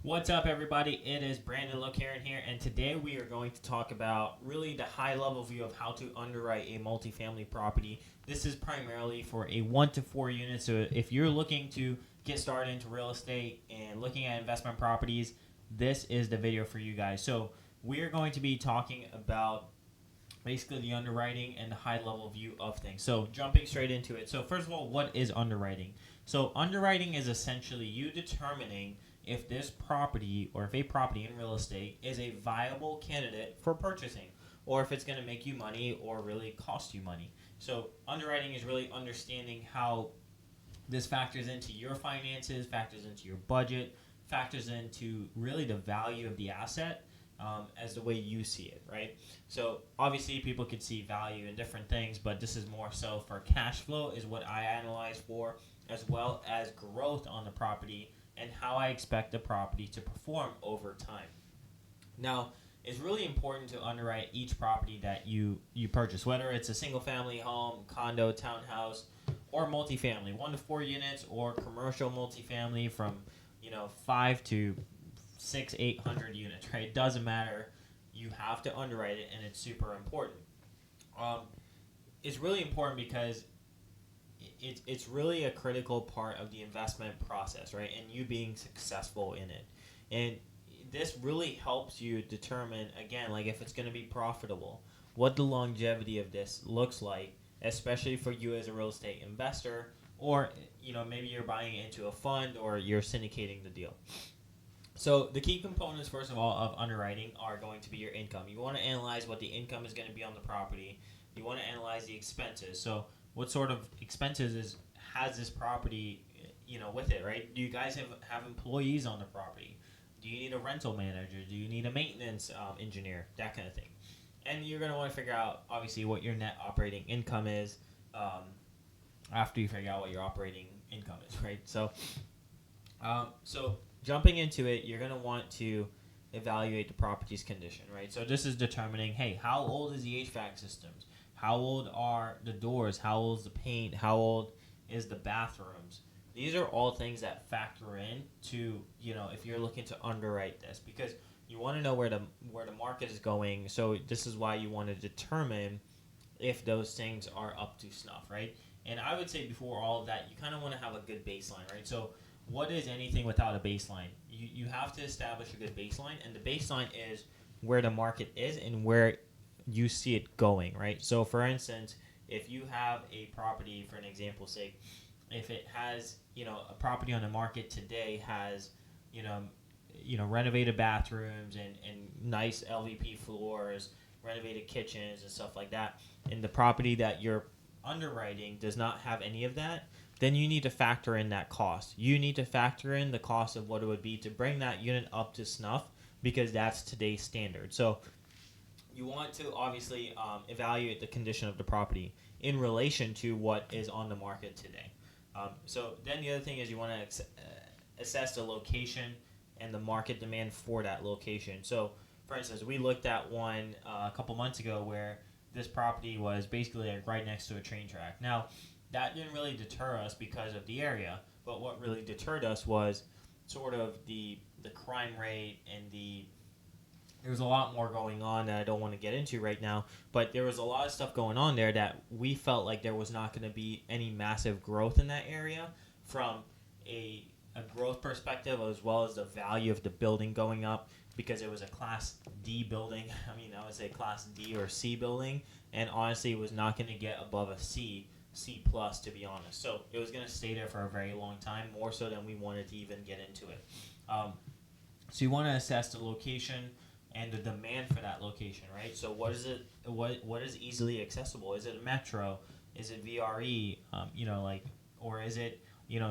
What's up, everybody? It is Brandon Locaron here, and today we are going to talk about really the high-level view of how to underwrite a multifamily property. This is primarily for a 1 to 4 unit, so if you're looking to get started into real estate and looking at investment properties, this is the video for you guys. So we are going to be talking about basically the underwriting and the high-level view of things. So jumping straight into it. So first of all, what is underwriting? So underwriting is essentially you determining if this property or if a property in real estate is a viable candidate for purchasing, or if it's going to make you money or really cost you money. So underwriting is really understanding how this factors into your finances, factors into your budget, factors into really the value of the asset as the way you see it, right? So obviously people could see value in different things, but this is more so for cash flow is what I analyze for, as well as growth on the property and how I expect the property to perform over time. Now, it's really important to underwrite each property that you purchase, whether it's a single family home, condo, townhouse, or multifamily, 1 to 4 units, or commercial multifamily from 5 to 800 units, right? It doesn't matter. You have to underwrite it, and it's super important. It's really important because it's really a critical part of the investment process, right? And you being successful in it. And this really helps you determine, again, like if it's going to be profitable, what the longevity of this looks like, especially for you as a real estate investor, or maybe you're buying it into a fund or you're syndicating the deal. So the key components, first of all, of underwriting are going to be your income. You want to analyze what the income is going to be on the property. You want to analyze the expenses. So what sort of expenses has this property, with it, right? Do you guys have employees on the property? Do you need a rental manager? Do you need a maintenance engineer? That kind of thing. And you're going to want to figure out, obviously, what your net operating income is after you figure out what your operating income is, right? So jumping into it, you're going to want to evaluate the property's condition, right? So this is determining, hey, how old is the HVAC systems? How old are the doors? How old is the paint? How old is the bathrooms? These are all things that factor in to, if you're looking to underwrite this, because you want to know where the market is going. So this is why you want to determine if those things are up to snuff, right? And I would say before all of that, you kind of want to have a good baseline, right? So what is anything without a baseline? You have to establish a good baseline, and the baseline is where the market is and where you see it going, right? So for instance, if you have a property, for an example's sake, if it has, a property on the market today has, renovated bathrooms and nice LVP floors, renovated kitchens and stuff like that, and the property that you're underwriting does not have any of that, then you need to factor in that cost. You need to factor in the cost of what it would be to bring that unit up to snuff, because that's today's standard. So you want to obviously evaluate the condition of the property in relation to what is on the market today. So then the other thing is you want to assess the location and the market demand for that location. So for instance, we looked at one a couple months ago where this property was basically like right next to a train track. Now, that didn't really deter us because of the area, but what really deterred us was sort of the crime rate and there was a lot more going on that I don't want to get into right now, but there was a lot of stuff going on there that we felt like there was not going to be any massive growth in that area from a growth perspective, as well as the value of the building going up, because it was a Class D building. I would say Class D or C building, and honestly, it was not going to get above a C plus, to be honest. So it was going to stay there for a very long time, more so than we wanted to even get into it. So you want to assess the location and the demand for that location, right? So what is it? What is easily accessible? Is it a metro? Is it VRE? Or is it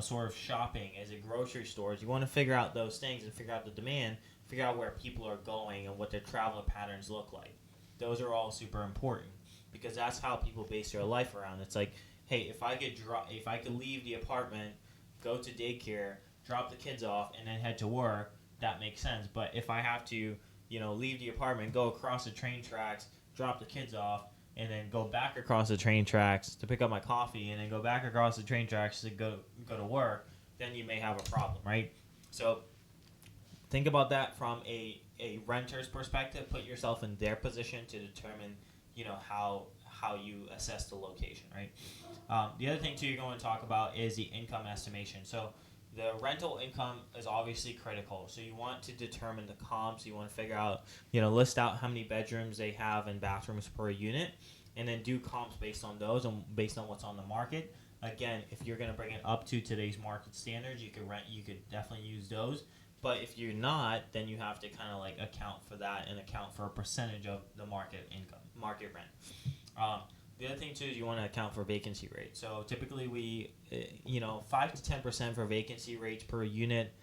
sort of shopping? Is it grocery stores? You want to figure out those things and figure out the demand, figure out where people are going and what their travel patterns look like. Those are all super important, because that's how people base their life around. It's like, hey, if I could leave the apartment, go to daycare, drop the kids off, and then head to work, that makes sense. But if I have to leave the apartment, go across the train tracks, drop the kids off, and then go back across the train tracks to pick up my coffee, and then go back across the train tracks to go to work, then you may have a problem, right? So think about that from a renter's perspective. Put yourself in their position to determine, how you assess the location, right? The other thing too you're going to talk about is the income estimation. So the rental income is obviously critical. So you want to determine the comps. You want to figure out, list out how many bedrooms they have and bathrooms per unit, and then do comps based on those and based on what's on the market. Again, if you're going to bring it up to today's market standards, you could definitely use those. But if you're not, then you have to kind of like account for that and account for a percentage of the market income, market rent. The other thing too is you want to account for vacancy rate. So typically we, 5 to 10% for vacancy rates per unit.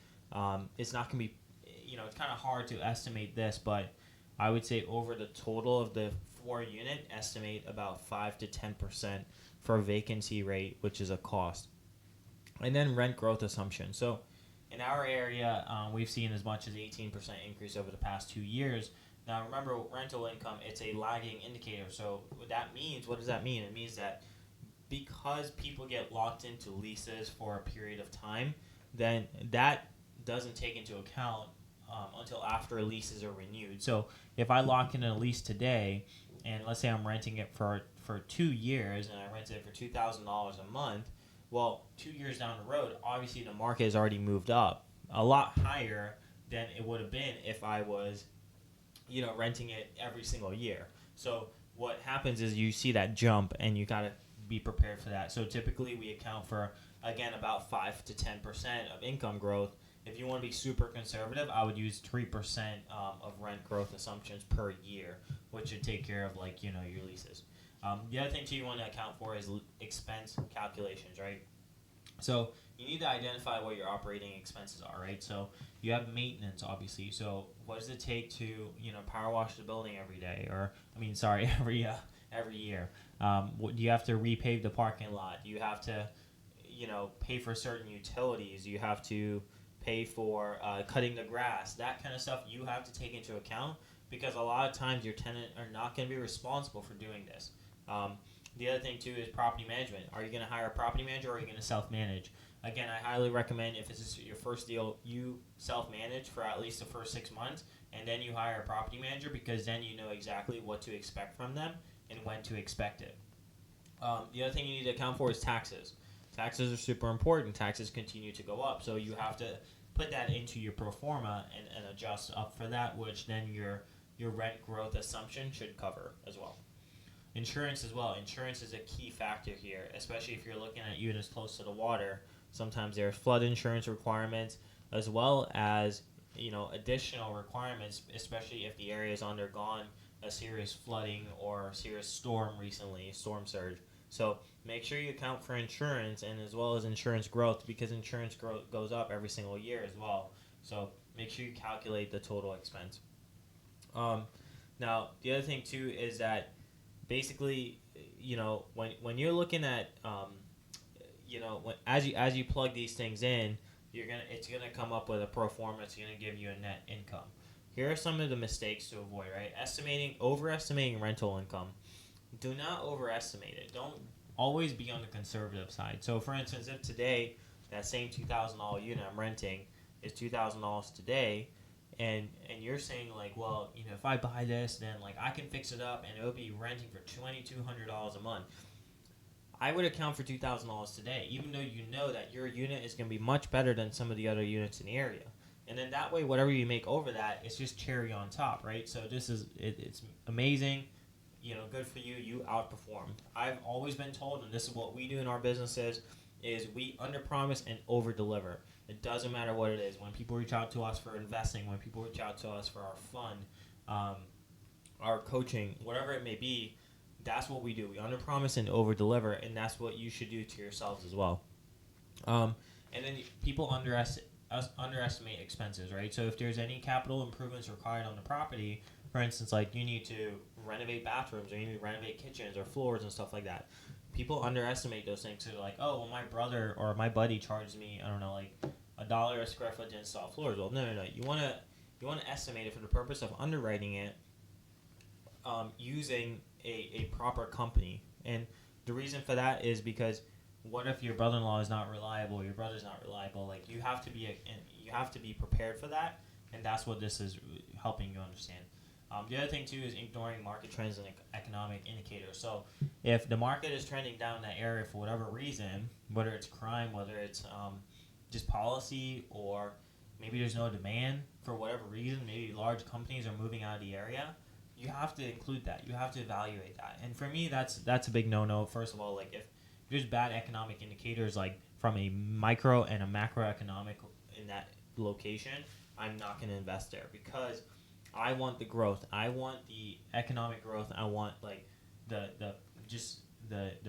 It's not going to be, it's kind of hard to estimate this, but I would say over the total of the 4 unit, estimate about 5 to 10% for vacancy rate, which is a cost. And then rent growth assumption. So in our area, we've seen as much as 18% increase over the past 2 years. Now, remember, rental income, it's a lagging indicator. So what does that mean? It means that because people get locked into leases for a period of time, then that doesn't take into account until after leases are renewed. So if I lock in a lease today, and let's say I'm renting it for 2 years, and I rented it for $2,000 a month, well, 2 years down the road, obviously the market has already moved up a lot higher than it would have been if I was renting it every single year. So what happens is you see that jump, and you got to be prepared for that. So typically we account for, again, about 5 to 10% of income growth. If you want to be super conservative, I would use 3% of rent growth assumptions per year, which should take care of your leases. The other thing too you want to account for is expense calculations, right? So you need to identify what your operating expenses are, right? So you have maintenance, obviously. So what does it take to power wash the building every day, every year? Do you have to repave the parking lot? Do you have to pay for certain utilities? You have to pay for cutting the grass. That kind of stuff you have to take into account, because a lot of times your tenant are not going to be responsible for doing this. The other thing too is property management. Are you going to hire a property manager, or are you going to self-manage? Again, I highly recommend, if this is your first deal, you self-manage for at least the first 6 months, and then you hire a property manager, because then you know exactly what to expect from them and when to expect it. The other thing you need to account for is taxes. Taxes are super important. Taxes continue to go up, so you have to put that into your pro forma and adjust up for that, which then your rent growth assumption should cover as well. Insurance as well. Insurance is a key factor here, especially if you're looking at units close to the water. Sometimes there's flood insurance requirements, as well as additional requirements, especially if the area has undergone a serious flooding or serious storm recently, storm surge. So make sure you account for insurance, and as well as insurance growth, because insurance growth goes up every single year as well. So make sure you calculate the total expense. Now, the other thing too is that basically, when you're looking at, as you plug these things in, it's gonna come up with a pro forma. It's gonna give you a net income. Here are some of the mistakes to avoid, right? Overestimating rental income. Do not overestimate it. Don't always be on the conservative side. So, for instance, if today that same $2,000 unit I'm renting is $2,000 today, and you're saying if I buy this, then I can fix it up and it'll be renting for $2,200 a month. I would account for $2,000 today, even though you know that your unit is going to be much better than some of the other units in the area. And then that way, whatever you make over that, it's just cherry on top, right? So this is it's amazing. Good for you. You outperform. I've always been told, and this is what we do in our businesses, is we underpromise and overdeliver. It doesn't matter what it is. When people reach out to us for investing, when people reach out to us for our fund, our coaching, whatever it may be, that's what we do. We underpromise and overdeliver, and that's what you should do to yourselves as well. And then people underestimate expenses, right? So if there's any capital improvements required on the property, for instance, you need to renovate bathrooms, or you need to renovate kitchens or floors and stuff like that. People underestimate those things. So they're like, oh, well, my brother or my buddy charged me, I don't know, $1 a square foot to install floors. Well, no. You want to estimate it for the purpose of underwriting it, using a proper company. And the reason for that is because what if your brother-in-law is not reliable, your brother's not reliable? You have to be prepared for that. And that's what this is helping you understand. The other thing too is ignoring market trends and economic indicators. So if the market is trending down that area for whatever reason, whether it's crime, whether it's just policy, or maybe there's no demand for whatever reason, maybe large companies are moving out of the area, you have to include that. You have to evaluate that. And for me, that's a big no-no. First of all, like if there's bad economic indicators, like from a micro and a macroeconomic in that location, I'm not going to invest there, because I want the growth. I want the economic growth. I want like the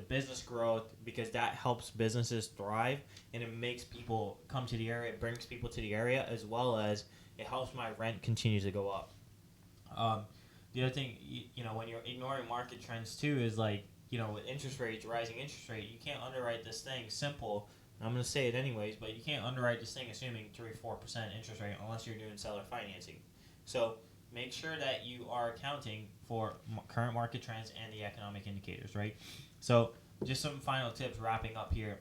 business growth, because that helps businesses thrive, and it makes people come to the area. It brings people to the area, as well as it helps my rent continue to go up. The other thing, when you're ignoring market trends too, is like, with interest rates, rising interest rate, you can't underwrite this thing simple. I'm going to say it anyways, but you can't underwrite this thing assuming 3-4% interest rate unless you're doing seller financing. So make sure that you are accounting for current market trends and the economic indicators, right? So just some final tips wrapping up here.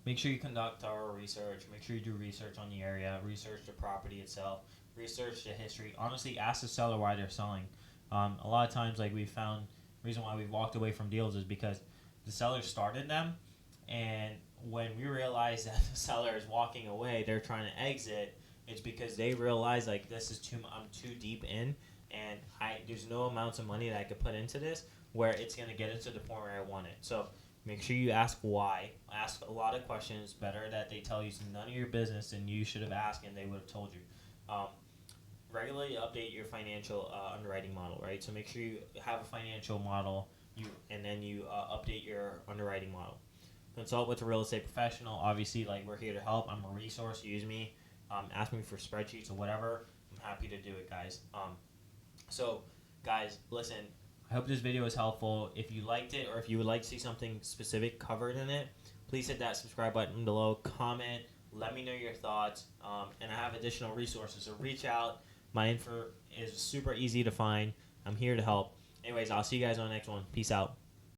Make sure you conduct thorough research. Make sure you do research on the area, research the property itself, research the history. Honestly, ask the seller why they're selling. A lot of times, like, we've found, the reason why we've walked away from deals is because the seller started them, and when we realize that the seller is walking away, they're trying to exit, it's because they realize, like, I'm too deep in, and there's no amounts of money that I could put into this where it's going to get it to the point where I want it. So make sure you ask why. Ask a lot of questions. Better that they tell you it's none of your business and you should have asked and they would have told you. Regularly update your financial underwriting model, right? So make sure you have a financial model, and then you update your underwriting model. Consult with a real estate professional. Obviously, like, we're here to help. I'm a resource. Use me. Ask me for spreadsheets or whatever. I'm happy to do it, guys. So, guys, listen. I hope this video was helpful. If you liked it, or if you would like to see something specific covered in it, please hit that subscribe button below. Comment. Let me know your thoughts. And I have additional resources, so reach out. My info is super easy to find. I'm here to help. Anyways, I'll see you guys on the next one. Peace out.